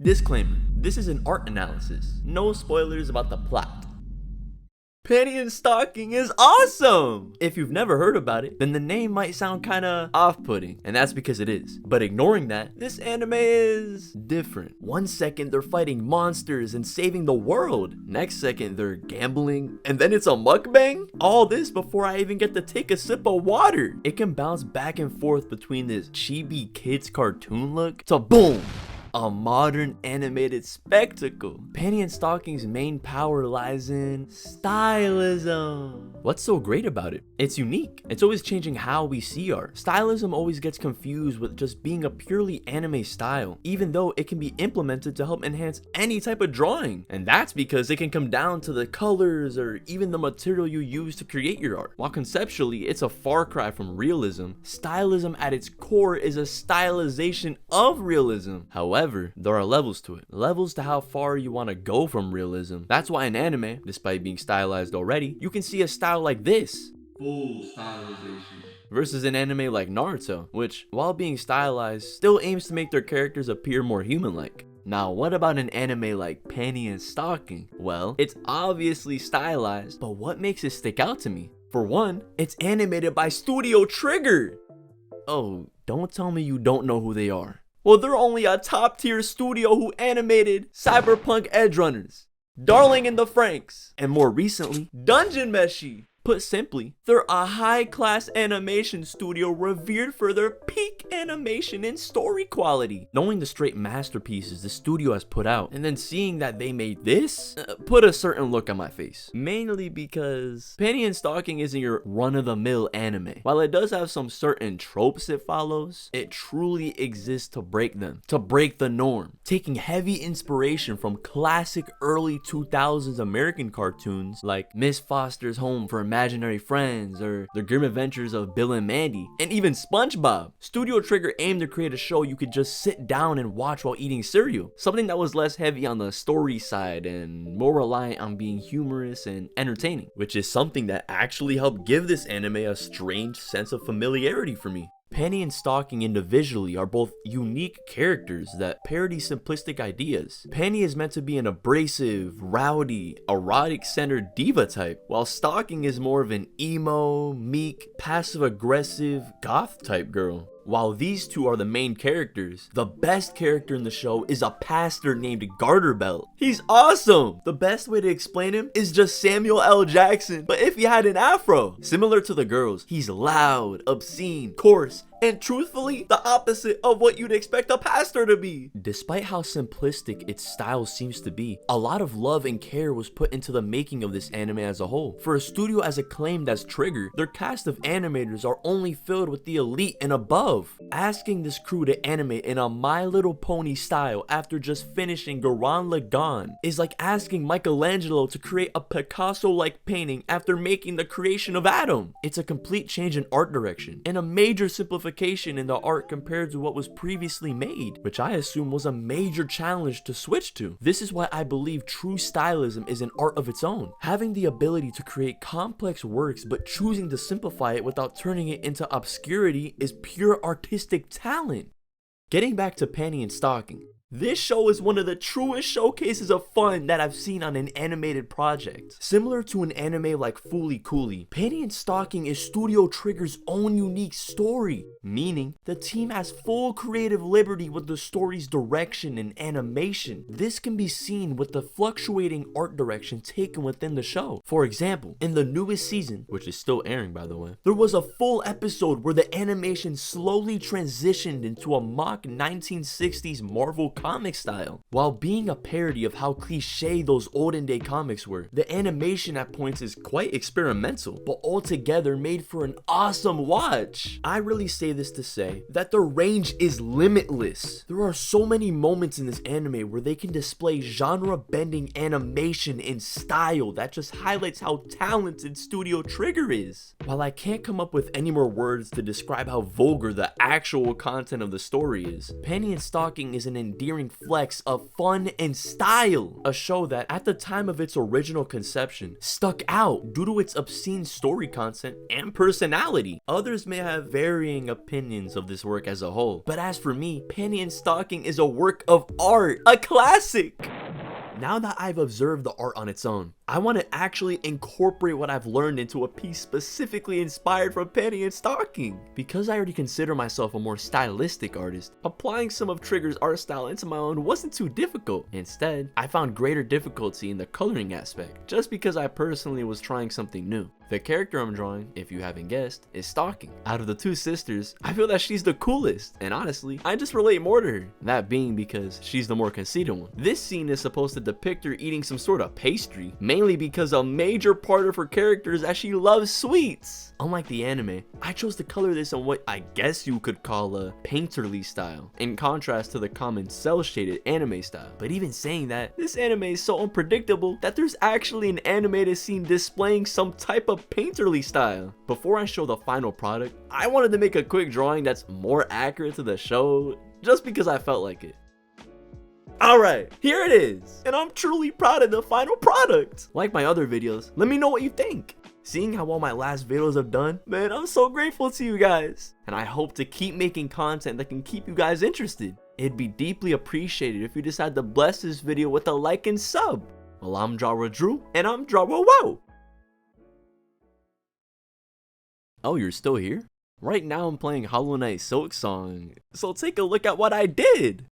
Disclaimer, this is an art analysis. No spoilers about the plot. Panty and Stocking is awesome! If you've never heard about it, then the name might sound kinda off-putting, and that's because it is. But ignoring that, this anime is different. One second they're fighting monsters and saving the world. Next second they're gambling, and then it's a mukbang? All this before I even get to take a sip of water. It can bounce back and forth between this chibi kids cartoon look to boom! A modern animated spectacle. Panty and Stocking's main power lies in stylism. What's so great about it? It's unique. It's always changing how we see art. Stylism always gets confused with just being a purely anime style, even though it can be implemented to help enhance any type of drawing. And that's because it can come down to the colors or even the material you use to create your art. While conceptually it's a far cry from realism, stylism at its core is a stylization of realism. However, there are levels to it. Levels to how far you want to go from realism. That's why in anime, despite being stylized already, you can see a style like this. Full stylization. Versus an anime like Naruto, which, while being stylized, still aims to make their characters appear more human-like. Now, what about an anime like Panty and Stocking? Well, it's obviously stylized, but what makes it stick out to me? For one, it's animated by Studio Trigger. Oh, don't tell me you don't know who they are. Well, they're only a top tier studio who animated Cyberpunk Edgerunners, Darling in the Franxx, and more recently, Dungeon Meshi. Put simply, they're a high-class animation studio revered for their peak animation and story quality. Knowing the straight masterpieces the studio has put out, and then seeing that they made this, put a certain look on my face. Mainly because Panty and Stocking isn't your run-of-the-mill anime. While it does have some certain tropes it follows, it truly exists to break them, to break the norm. Taking heavy inspiration from classic early 2000s American cartoons like Miss Foster's Home for Imaginary Friends or The Grim Adventures of Bill and Mandy, and even SpongeBob. Studio Trigger aimed to create a show you could just sit down and watch while eating cereal. Something that was less heavy on the story side and more reliant on being humorous and entertaining, which is something that actually helped give this anime a strange sense of familiarity for me. Panty and Stocking individually are both unique characters that parody simplistic ideas. Panty is meant to be an abrasive, rowdy, erotic-centered diva type, while Stocking is more of an emo, meek, passive-aggressive, goth type girl. While these two are the main characters, the best character in the show is a pastor named Garterbelt. He's awesome! The best way to explain him is just Samuel L. Jackson, but if he had an afro. Similar to the girls, he's loud, obscene, coarse, and truthfully, the opposite of what you'd expect a pastor to be. Despite how simplistic its style seems to be, a lot of love and care was put into the making of this anime as a whole. For a studio as acclaimed as Trigger, their cast of animators are only filled with the elite and above. Asking this crew to animate in a My Little Pony style after just finishing Gurren Lagann is like asking Michelangelo to create a Picasso-like painting after making the creation of Adam. It's a complete change in art direction, and a major simplification in the art compared to what was previously made, which I assume was a major challenge to switch to. This is why I believe true stylism is an art of its own. Having the ability to create complex works but choosing to simplify it without turning it into obscurity is pure artistic talent. Getting back to Panty and Stocking, this show is one of the truest showcases of fun that I've seen on an animated project. Similar to an anime like Fooly Cooly, Panty and Stocking is Studio Trigger's own unique story, meaning the team has full creative liberty with the story's direction and animation. This can be seen with the fluctuating art direction taken within the show. For example, in the newest season, which is still airing by the way, there was a full episode where the animation slowly transitioned into a mock 1960s Marvel comic style. While being a parody of how cliche those olden day comics were, the animation at points is quite experimental, but altogether made for an awesome watch. I really say this to say that the range is limitless. There are so many moments in this anime where they can display genre-bending animation and style that just highlights how talented Studio Trigger is. While I can't come up with any more words to describe how vulgar the actual content of the story is, Panty and Stocking is an endearing endearing flex of fun and style. A show that at the time of its original conception stuck out due to its obscene story content and personality. Others may have varying opinions of this work as a whole, but as for me, Panty and Stocking is a work of art, a classic. Now that I've observed the art on its own, I want to actually incorporate what I've learned into a piece specifically inspired from Panty and Stocking. Because I already consider myself a more stylistic artist, applying some of Trigger's art style into my own wasn't too difficult. Instead, I found greater difficulty in the coloring aspect, just because I personally was trying something new. The character I'm drawing, if you haven't guessed, is Stocking. Out of the two sisters, I feel that she's the coolest, and honestly, I just relate more to her. That being because she's the more conceited one. This scene is supposed to depict her eating some sort of pastry, mainly because a major part of her character is that she loves sweets. Unlike the anime, I chose to color this in what I guess you could call a painterly style, in contrast to the common cel-shaded anime style. But even saying that, this anime is so unpredictable that there's actually an animated scene displaying some type of painterly style. Before I show the final product, I wanted to make a quick drawing that's more accurate to the show, just because I felt like it. Alright, here it is, and I'm truly proud of the final product. Like my other videos, let me know what you think. Seeing how well my last videos have done, man, I'm so grateful to you guys. And I hope to keep making content that can keep you guys interested. It'd be deeply appreciated if you decide to bless this video with a like and sub. Well, I'm Drawer Drew, and I'm Drawer Wow. Oh, you're still here? Right now I'm playing Hollow Knight Silk Song, so take a look at what I did!